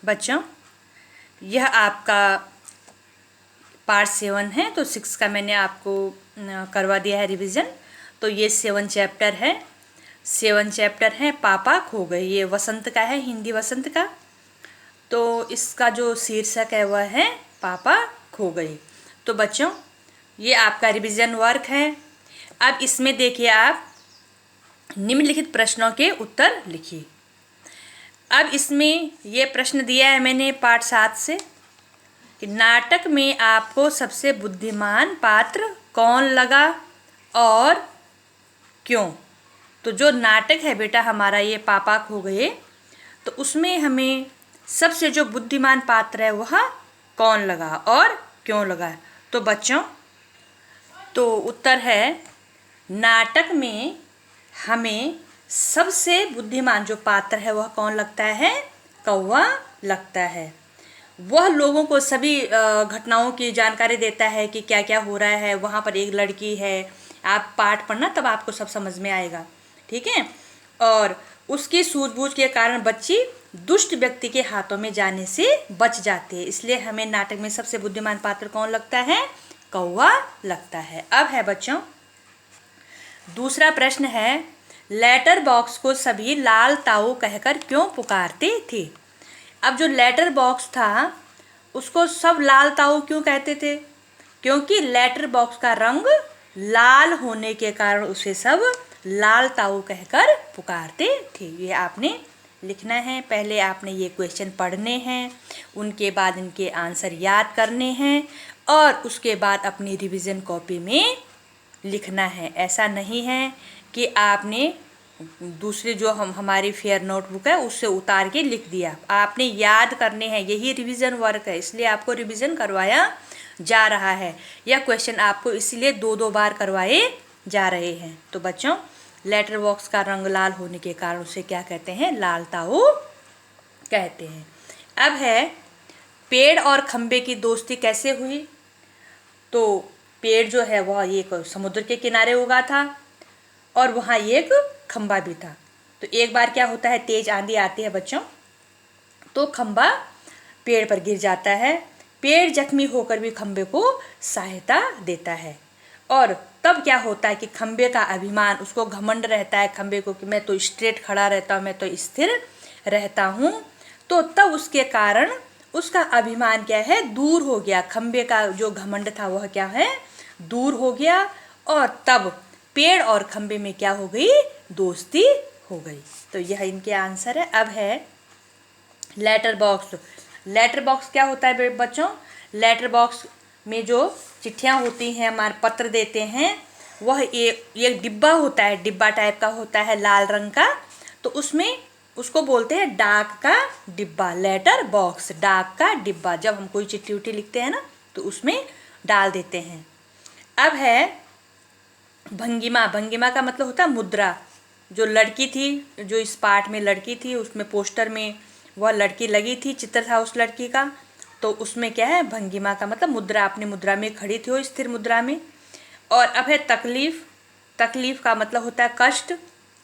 बच्चों, यह आपका पार्ट 7 है, तो 6 का मैंने आपको करवा दिया है रिवीजन। तो ये 7 चैप्टर है, 7 चैप्टर हैं। पापा खो गए, ये वसंत का है, हिंदी वसंत का। तो इसका जो शीर्षक है वह है पापा खो गए। तो बच्चों, ये आपका रिवीजन वर्क है। अब इसमें देखिए, आप निम्नलिखित प्रश्नों के उत्तर लिखिए। अब इसमें ये प्रश्न दिया है मैंने पार्ट 7 से कि नाटक में आपको सबसे बुद्धिमान पात्र कौन लगा और क्यों। तो जो नाटक है बेटा हमारा ये पापा खो गए, तो उसमें हमें सबसे जो बुद्धिमान पात्र है वह कौन लगा और क्यों लगा। तो बच्चों, तो उत्तर है नाटक में हमें सबसे बुद्धिमान जो पात्र है वह कौन लगता है, कौवा लगता है। वह लोगों को सभी घटनाओं की जानकारी देता है कि क्या क्या हो रहा है। वहाँ पर एक लड़की है, आप पाठ पढ़ना तब आपको सब समझ में आएगा, ठीक है। और उसकी सूझबूझ के कारण बच्ची दुष्ट व्यक्ति के हाथों में जाने से बच जाती है। इसलिए हमें नाटक में सबसे बुद्धिमान पात्र कौन लगता है, कौवा लगता है। अब है बच्चों दूसरा प्रश्न है, लेटर बॉक्स को सभी लाल ताऊ कहकर क्यों पुकारते थे। अब जो लेटर बॉक्स था उसको सब लाल ताऊ क्यों कहते थे, क्योंकि लेटर बॉक्स का रंग लाल होने के कारण उसे सब लाल ताऊ कहकर पुकारते थे। ये आपने लिखना है। पहले आपने ये क्वेश्चन पढ़ने हैं, उनके बाद इनके आंसर याद करने हैं और उसके बाद अपनी रिवीजन कॉपी में लिखना है। ऐसा नहीं है कि आपने दूसरी जो हमारी फेयर नोटबुक है उससे उतार के लिख दिया। आपने याद करने हैं, यही रिवीजन वर्क है, इसलिए आपको रिवीजन करवाया जा रहा है। यह क्वेश्चन आपको इसलिए 2-2 बार करवाए जा रहे हैं। तो बच्चों, लेटर बॉक्स का रंग लाल होने के कारण उसे क्या कहते हैं, लाल ताऊ कहते हैं। अब है पेड़ और खंबे की दोस्ती कैसे हुई। तो पेड़ जो है वह एक समुद्र के किनारे उगा था और वहाँ एक खंबा भी था। तो एक बार क्या होता है, तेज आंधी आती है बच्चों, तो खंबा पेड़ पर गिर जाता है। पेड़ जख्मी होकर भी खंबे को सहायता देता है और तब क्या होता है कि खंबे का अभिमान, उसको घमंड रहता है खंबे को कि मैं तो स्ट्रेट खड़ा रहता हूँ, मैं तो स्थिर रहता हूँ। तो तब उसके कारण उसका अभिमान क्या है, दूर हो गया। खंबे का जो घमंड था वह क्या है, दूर हो गया और तब पेड़ और खंबे में क्या हो गई, दोस्ती हो गई। तो यह इनके आंसर है। अब है लेटर बॉक्स। लेटर बॉक्स क्या होता है बच्चों, लेटर बॉक्स में जो चिट्ठियाँ होती हैं, हमारे पत्र देते हैं, वह एक डिब्बा होता है, डिब्बा टाइप का होता है लाल रंग का। तो उसमें उसको बोलते हैं डाक का डिब्बा, लेटर बॉक्स, डाक का डिब्बा। जब हम कोई चिट्ठी उट्ठी लिखते हैं ना तो उसमें डाल देते हैं। अब है भंगिमा। भंगिमा का मतलब होता है मुद्रा। जो लड़की थी, जो इस पाठ में लड़की थी, उसमें पोस्टर में वह लड़की लगी थी, चित्र था उस लड़की का, तो उसमें क्या है, भंगिमा का मतलब मुद्रा, अपनी मुद्रा में खड़ी थी वो, स्थिर मुद्रा में। और अब है तकलीफ। तकलीफ का मतलब होता है कष्ट,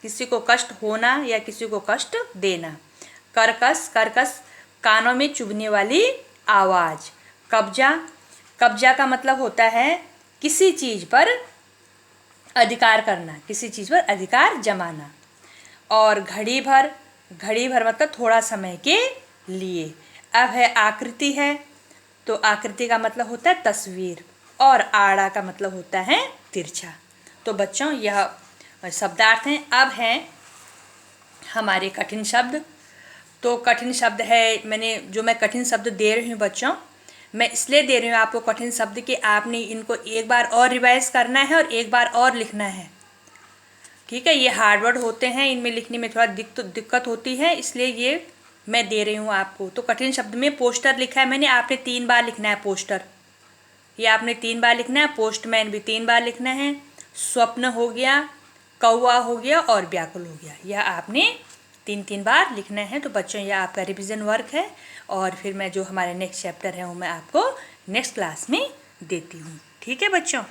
किसी को कष्ट होना या किसी को कष्ट देना। कर्कश, कर्कश कानों में चुभने वाली आवाज़। कब्जा, कब्जा का मतलब होता है किसी चीज़ पर अधिकार करना, किसी चीज़ पर अधिकार जमाना। और घड़ी भर, घड़ी भर मतलब थोड़ा समय के लिए। अब है आकृति है, तो आकृति का मतलब होता है तस्वीर और आड़ा का मतलब होता है तिरछा। तो बच्चों, यह शब्दार्थ हैं। अब हैं हमारे कठिन शब्द। तो कठिन शब्द है, मैं कठिन शब्द दे रही हूँ बच्चों, मैं इसलिए दे रही हूँ आपको कठिन शब्द कि आपने इनको एक बार और रिवाइज करना है और एक बार और लिखना है, ठीक है। ये हार्ड वर्ड होते हैं, इनमें लिखने में थोड़ा दिक्कत होती है, इसलिए ये मैं दे रही हूँ आपको। तो कठिन शब्द में पोस्टर लिखा है मैंने, आपने 3 बार लिखना है पोस्टर, ये आपने 3 बार लिखना है। पोस्टमैन भी 3 बार लिखना है। स्वप्न हो गया, कौवा हो गया और व्याकुल हो गया, यह आपने 3-3 बार लिखना है। तो बच्चों, यह आपका रिवीजन वर्क है और फिर मैं जो हमारे नेक्स्ट चैप्टर है वो मैं आपको नेक्स्ट क्लास में देती हूँ, ठीक है बच्चों।